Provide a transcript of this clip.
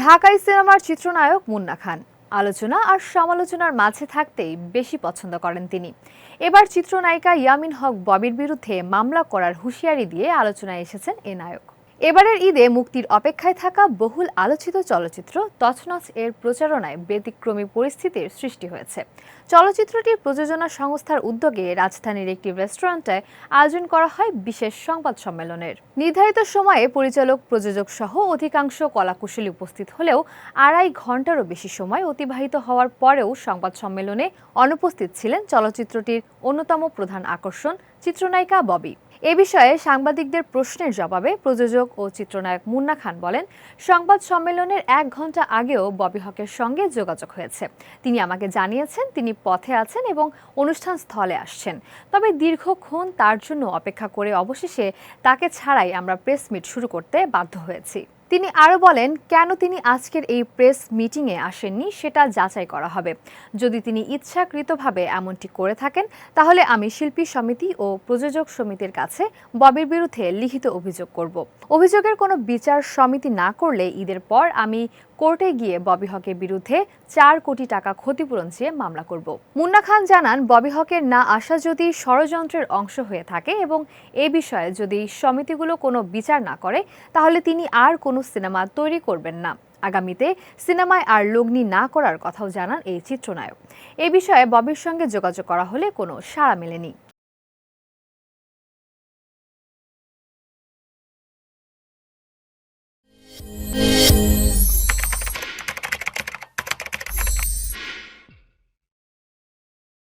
ঢাকাই সিনেমার চিত্রনায়ক মুন্না খান আলোচনা আর সমালোচনার মাঝে থাকতেই বেশি পছন্দ করেন তিনি। এবার চিত্রনায়িকা ইয়ামিন হক ববির বিরুদ্ধে মামলা করার হুঁশিয়ারি দিয়ে আলোচনায় এসেছেন এ নায়ক। এবারের ঈদে মুক্তির অপেক্ষায় থাকা বহুল আলোচিত চলচ্চিত্র তছনছ এর প্রচারণায় ব্যতিক্রমী পরিস্থিতির সৃষ্টি হয়েছে। চলচ্চিত্রটির প্রযোজনা সংস্থার উদ্যোগে রাজধানীর একটি রেস্টুরেন্টে আয়োজন করা হয় বিশেষ সংবাদ সম্মেলনের। নির্ধারিত সময়ে পরিচালক, প্রযোজক সহ অধিকাংশ কলাকুশলী উপস্থিত হলেও ২.৫ ঘন্টারও বেশি সময় অতিবাহিত হওয়ার পরেও সংবাদ সম্মেলনে অনুপস্থিত ছিলেন চলচ্চিত্রটির অন্যতম প্রধান আকর্ষণ চিত্রনায়িকা ববি। এ বিষয়ে সাংবাদিকদের প্রশ্নের জবাবে প্রযোজক ও চিত্রনায়ক মুন্না খান বলেন, সংবাদ সম্মেলনের ১ ঘন্টা আগেও ববি হকের সঙ্গে যোগাযোগ হয়েছে। তিনি আমাকে জানিয়েছেন তিনি পথে আছেন এবং অনুষ্ঠান স্থলে আসছেন। তবে দীর্ঘক্ষণ তার জন্য অপেক্ষা করে অবশেষে তাকে ছাড়াই আমরা প্রেস মিট শুরু করতে বাধ্য হয়েছি। তিনি আরও বলেন, কেন তিনি আজকের এই প্রেস মিটিংয়ে আসেননি সেটা যাচাই করা হবে। যদি তিনি ইচ্ছাকৃতভাবে এমনটি করে থাকেন তাহলে আমি শিল্পী সমিতি ও প্রযোজক সমিতির কাছে ববির বিরুদ্ধে লিখিত অভিযোগ করব। অভিযোগের কোনো বিচার সমিতি না করলে ঈদের পর আমি কোর্টে গিয়ে ববি হকের বিরুদ্ধে ৪ কোটি টাকা ক্ষতিপূরণ চেয়ে মামলা করব। মুন্না খান জানান, ববি হকের না আসা যদি ষড়যন্ত্রের অংশ হয়ে থাকে এবং এ বিষয়ে যদি সমিতিগুলো কোনো বিচার না করে তাহলে তিনি আর কোনো সিনেমা তৈরি করবেন না। আগামীতে সিনেমায় আর লগ্নি না করার কথাও জানান এই চিত্রনায়ক। এ বিষয়ে ববির সঙ্গে যোগাযোগ করা হলে কোনো সাড়া মেলেনি।